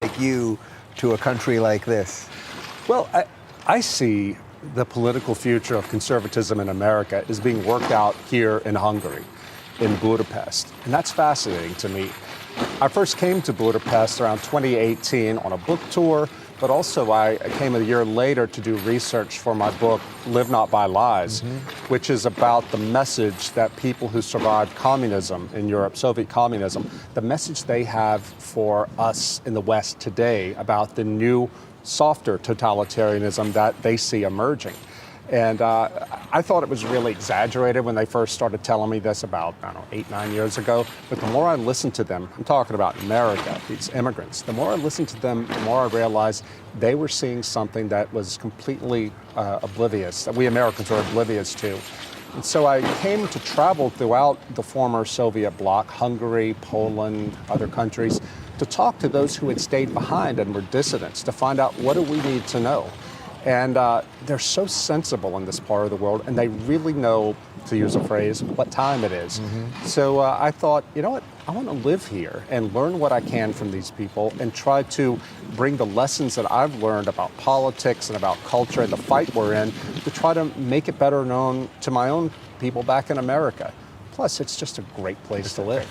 take you to a country like this? Well, I see the political future of conservatism in America is being worked out here in Hungary, in Budapest. And that's fascinating to me. I first came to Budapest around 2018 on a book tour, but also I came a year later to do research for my book, Live Not by Lies, which is about the message that people who survived communism in Europe, Soviet communism, the message they have for us in the West today about the new, softer totalitarianism that they see emerging. And I thought it was really exaggerated when they first started telling me this about, I don't know, 8, 9 years ago. But the more I listened to them, I'm talking about America, these immigrants, the more I listened to them, the more I realized they were seeing something that was completely oblivious, that we Americans are oblivious to. And so I came to travel throughout the former Soviet bloc, Hungary, Poland, other countries, to talk to those who had stayed behind and were dissidents, to find out what do we need to know. And they're so sensible in this part of the world, and they really know, to use a phrase, what time it is. So I thought, you know what, I want to live here and learn what I can from these people and try to bring the lessons that I've learned about politics and about culture and the fight we're in to try to make it better known to my own people back in America. Plus, it's just a great place to live.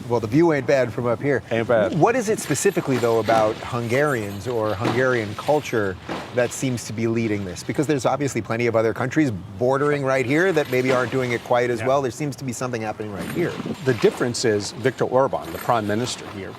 Well, the view ain't bad from up here. Ain't bad. What is it specifically, though, about Hungarians or Hungarian culture that seems to be leading this? Because there's obviously plenty of other countries bordering right here that maybe aren't doing it quite as well. There seems to be something happening right here. The difference is Viktor Orban, the prime minister here.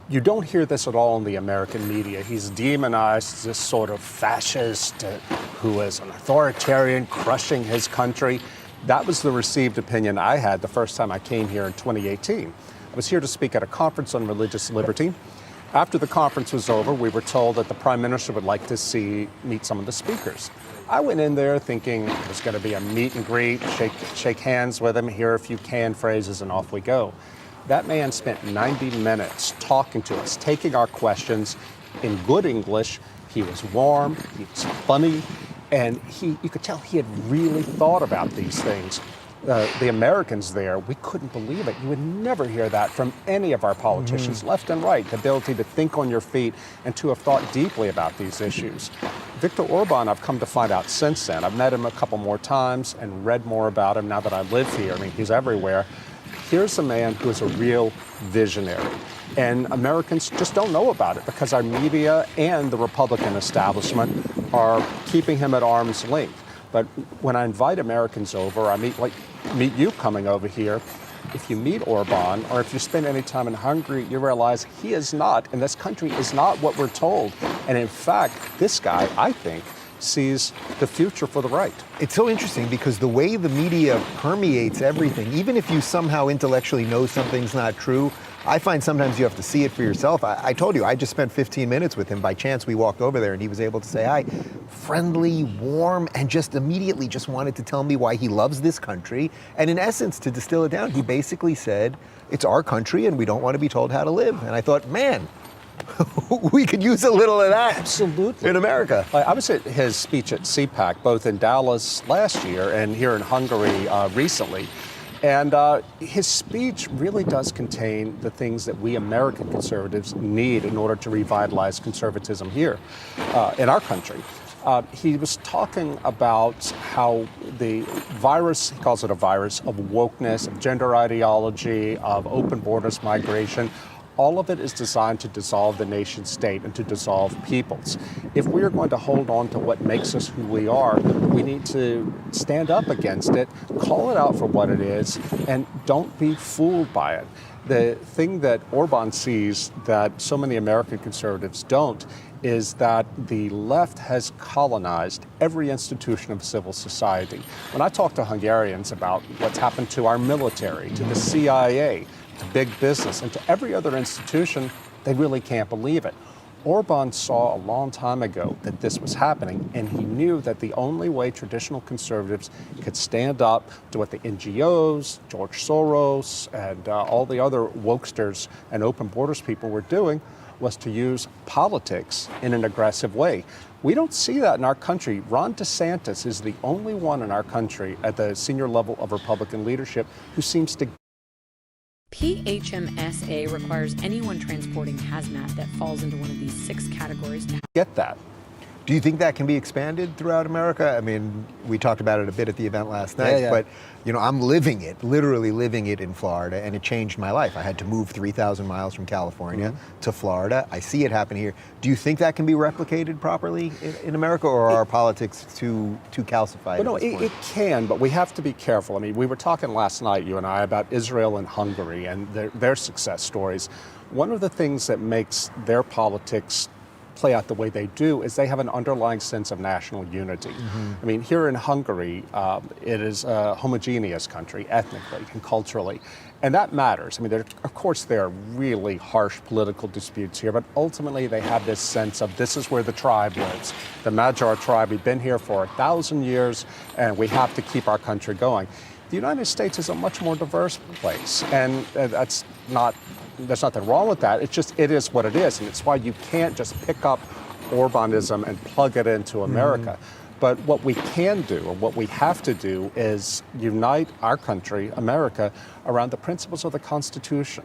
You don't hear this at all in the American media. He's demonized as this sort of fascist who is an authoritarian, crushing his country. That was the received opinion I had the first time I came here in 2018. I was here to speak at a conference on religious liberty. After the conference was over, we were told that the Prime Minister would like to meet some of the speakers. I went in there thinking it was going to be a meet and greet, shake hands with him, hear a few canned phrases, and off we go. That man spent 90 minutes talking to us, taking our questions in good English. He was warm, he was funny, and you could tell he had really thought about these things. The Americans there, we couldn't believe it. You would never hear that from any of our politicians, left and right, the ability to think on your feet and to have thought deeply about these issues. Viktor Orban, I've come to find out since then. I've met him a couple more times and read more about him now that I live here. I mean, he's everywhere. Here's a man who is a real visionary. And Americans just don't know about it because our media and the Republican establishment are keeping him at arm's length. But when I invite Americans over, I meet you coming over here. If you meet Orban, or if you spend any time in Hungary, you realize he is not, and this country is not what we're told. And in fact, this guy, I think, sees the future for the right. It's so interesting because the way the media permeates everything, even if you somehow intellectually know something's not true, I find sometimes you have to see it for yourself. I told you, I just spent 15 minutes with him. By chance, we walked over there and he was able to say hi. Friendly, warm, and just immediately just wanted to tell me why he loves this country. And in essence, to distill it down, he basically said, it's our country and we don't want to be told how to live. And I thought, man, we could use a little of that. Absolutely. In America. I was at his speech at CPAC, both in Dallas last year and here in Hungary recently. And his speech really does contain the things that we American conservatives need in order to revitalize conservatism here in our country. He was talking about how the virus, he calls it a virus, of wokeness, of gender ideology, of open borders migration, all of it is designed to dissolve the nation state and to dissolve peoples. If we are going to hold on to what makes us who we are, we need to stand up against it, call it out for what it is, and don't be fooled by it. The thing that Orban sees that so many American conservatives don't is that the left has colonized every institution of civil society. When I talk to Hungarians about what's happened to our military, to the CIA, to big business, and to every other institution, they really can't believe it. Orban saw a long time ago that this was happening, and he knew that the only way traditional conservatives could stand up to what the NGOs, George Soros, and all the other wokesters and open borders people were doing was to use politics in an aggressive way. We don't see that in our country. Ron DeSantis is the only one in our country at the senior level of Republican leadership who seems to PHMSA requires anyone transporting hazmat that falls into one of these 6 categories to Get that. Do you think that can be expanded throughout America? I mean, we talked about it a bit at the event last night, Yeah. but I'm living it, literally living it in Florida, and it changed my life. I had to move 3,000 miles from California to Florida. I see it happen here. Do you think that can be replicated properly in America, or are our politics too calcified? Well, no, at this point? it can, but we have to be careful. I mean, we were talking last night, you and I, about Israel and Hungary and their success stories. One of the things that makes their politics play out the way they do is they have an underlying sense of national unity. I mean, here in Hungary, it is a homogeneous country, ethnically and culturally, and that matters. I mean, of course, there are really harsh political disputes here, but ultimately they have this sense of this is where the tribe lives, the Magyar tribe. We've been here for 1,000 years, and we have to keep our country going. The United States is a much more diverse place, and there's nothing wrong with that. It's just, it is what it is, and it's why you can't just pick up Orbanism and plug it into America. But what we can do, or what we have to do, is unite our country, America, around the principles of the Constitution,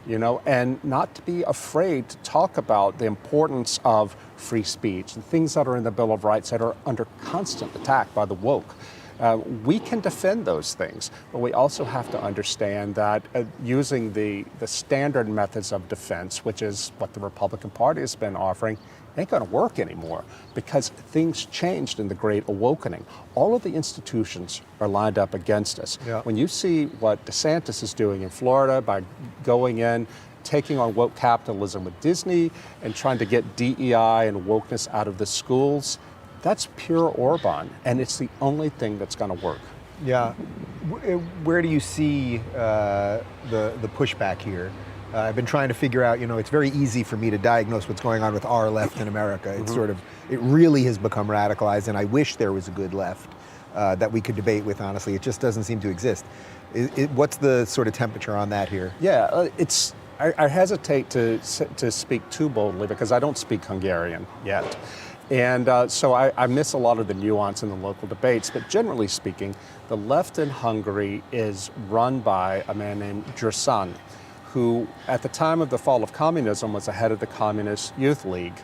and not to be afraid to talk about the importance of free speech and things that are in the Bill of Rights that are under constant attack by the woke. We can defend those things, but we also have to understand that using the standard methods of defense, which is what the Republican Party has been offering, ain't going to work anymore, because things changed in the Great Awakening. All of the institutions are lined up against us. Yeah. When you see what DeSantis is doing in Florida by going in, taking on woke capitalism with Disney and trying to get DEI and wokeness out of the schools, that's pure Orban, and it's the only thing that's going to work. Yeah. Where do you see the pushback here? I've been trying to figure out, it's very easy for me to diagnose what's going on with our left in America. It's it really has become radicalized, and I wish there was a good left that we could debate with, honestly. It just doesn't seem to exist. What's the sort of temperature on that here? Yeah, I hesitate to speak too boldly because I don't speak Hungarian yet. And so I miss a lot of the nuance in the local debates, but generally speaking, the left in Hungary is run by a man named Gyurcsány, who at the time of the fall of communism was the head of the Communist Youth League.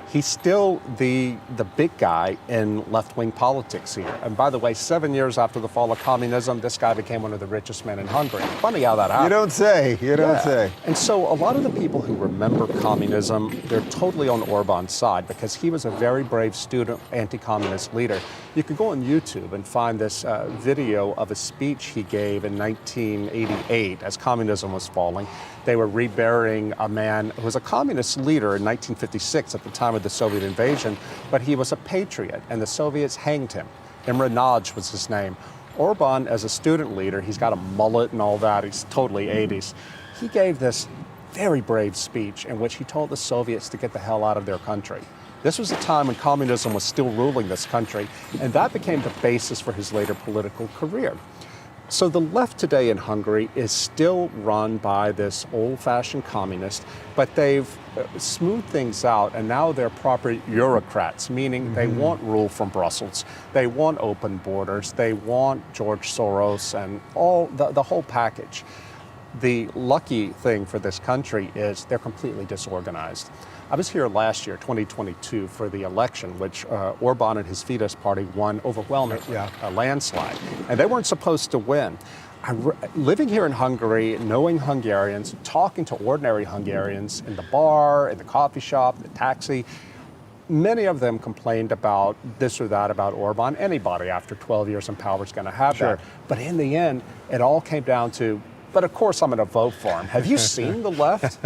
He's still the big guy in left-wing politics here. And by the way, 7 years after the fall of communism, this guy became one of the richest men in Hungary. Funny how that happened. You don't say. You don't say. And so a lot of the people who remember communism, they're totally on Orban's side because he was a very brave student, anti-communist leader. You could go on YouTube and find this video of a speech he gave in 1988 as communism was falling. They were reburying a man who was a communist leader in 1956 at the time of the Soviet invasion, but he was a patriot, and the Soviets hanged him. Imre Nagy was his name. Orban, as a student leader, he's got a mullet and all that, he's totally 80s. He gave this very brave speech in which he told the Soviets to get the hell out of their country. This was a time when communism was still ruling this country, and that became the basis for his later political career. So the left today in Hungary is still run by this old-fashioned communist, but they've smoothed things out, and now they're proper Eurocrats, meaning they want rule from Brussels, they want open borders, they want George Soros and all the whole package. The lucky thing for this country is they're completely disorganized. I was here last year, 2022, for the election, which Orban and his Fidesz party won overwhelmingly, a landslide. And they weren't supposed to win. Living here in Hungary, knowing Hungarians, talking to ordinary Hungarians in the bar, in the coffee shop, the taxi, many of them complained about this or that about Orban. Anybody after 12 years in power is going to have that. But in the end, it all came down to, but of course I'm going to vote for him. Have you seen the left?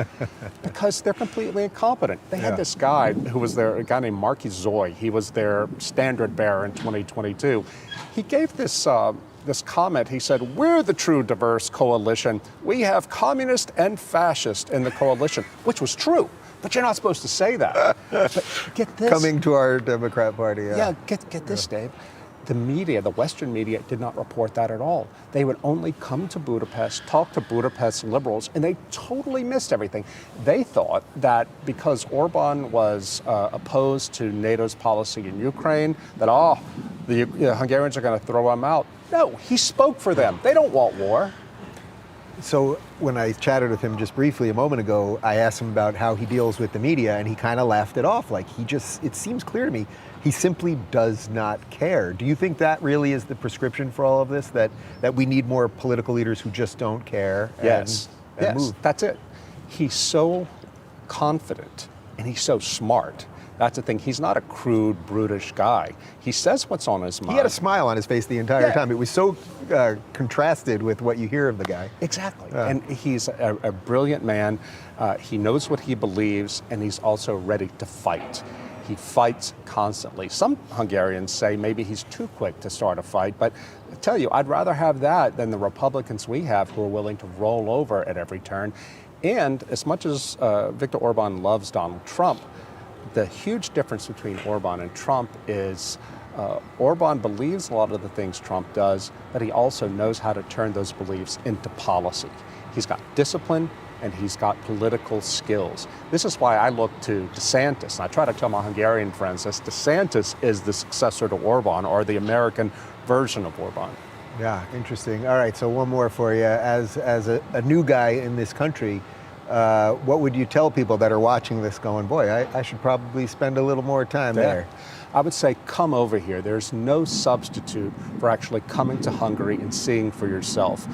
Because they're completely incompetent. They had this guy who was there, a guy named Marky Zoy. He was their standard bearer in 2022. He gave this comment. He said, "We're the true diverse coalition. We have communist and fascist in the coalition," which was true. But you're not supposed to say that. But get this. Coming to our Democrat Party. Yeah, get this, Dave. The media, the Western media, did not report that at all. They would only come to Budapest, talk to Budapest liberals, and they totally missed everything. They thought that because Orban was opposed to NATO's policy in Ukraine, that, the Hungarians are going to throw him out. No, he spoke for them. They don't want war. So when I chatted with him just briefly a moment ago, I asked him about how he deals with the media, and he kind of laughed it off. Like it seems clear to me, he simply does not care. Do you think that really is the prescription for all of this? That we need more political leaders who just don't care Yes, and move? that's it. He's so confident and he's so smart. That's the thing. He's not a crude, brutish guy. He says what's on his mind. He had a smile on his face the entire Yeah. time. It was so contrasted with what you hear of the guy. Exactly. And he's a brilliant man. He knows what he believes, and he's also ready to fight. He fights constantly. Some Hungarians say maybe he's too quick to start a fight, but I tell you, I'd rather have that than the Republicans we have who are willing to roll over at every turn. And as much as Viktor Orban loves Donald Trump, the huge difference between Orban and Trump is Orban believes a lot of the things Trump does, but he also knows how to turn those beliefs into policy. He's got discipline and he's got political skills. This is why I look to DeSantis. And I try to tell my Hungarian friends this: DeSantis is the successor to Orban, or the American version of Orban. Yeah, interesting. All right, so one more for you. As a new guy in this country, what would you tell people that are watching this going, boy, I should probably spend a little more time there? I would say come over here. There's no substitute for actually coming to Hungary and seeing for yourself.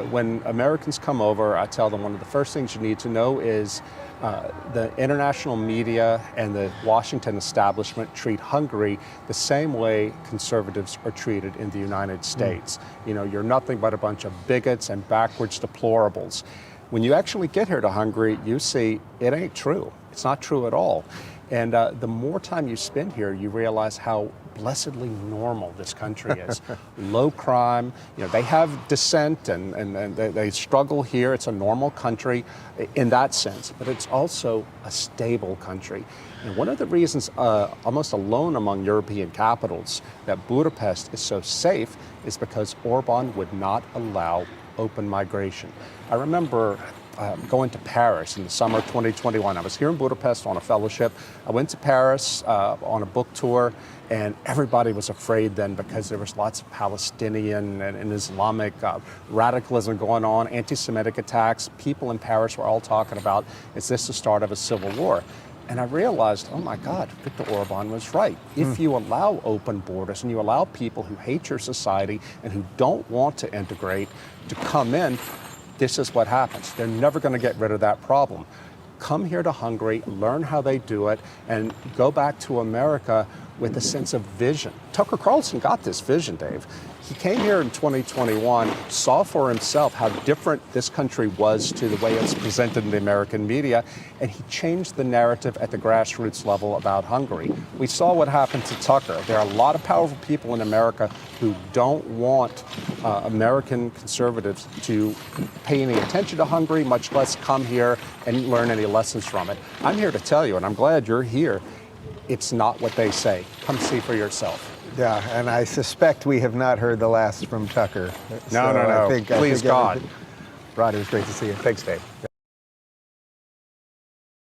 When Americans come over, I tell them one of the first things you need to know is the international media and the Washington establishment treat Hungary the same way conservatives are treated in the United States. You know, you're nothing but a bunch of bigots and backwards deplorables. When you actually get here to Hungary, you see it ain't true. It's not true at all. And the more time you spend here, you realize how blessedly normal this country is. Low crime, you know, they have dissent and they struggle here. It's a normal country in that sense, but it's also a stable country. And one of the reasons, almost alone among European capitals, that Budapest is so safe is because Orban would not allow open migration. I remember going to Paris in the summer of 2021. I was here in Budapest on a fellowship. I went to Paris on a book tour, and everybody was afraid then because there was lots of Palestinian and Islamic radicalism going on, anti-Semitic attacks. People in Paris were all talking about, is this the start of a civil war? And I realized, oh my God, Viktor Orban was right. If you allow open borders and you allow people who hate your society and who don't want to integrate to come in, this is what happens. They're never going to get rid of that problem. Come here to Hungary, learn how they do it, and go back to America with a sense of vision. Tucker Carlson got this vision, Dave. He came here in 2021, saw for himself how different this country was to the way it's presented in the American media, and he changed the narrative at the grassroots level about Hungary. We saw what happened to Tucker. There are a lot of powerful people in America who don't want American conservatives to pay any attention to Hungary, much less come here and learn any lessons from it. I'm here to tell you, and I'm glad you're here, it's not what they say. Come see for yourself. Yeah, and I suspect we have not heard the last from Tucker. No. I think Please, God. Rod, it was great to see you. Thanks, Dave. Yeah.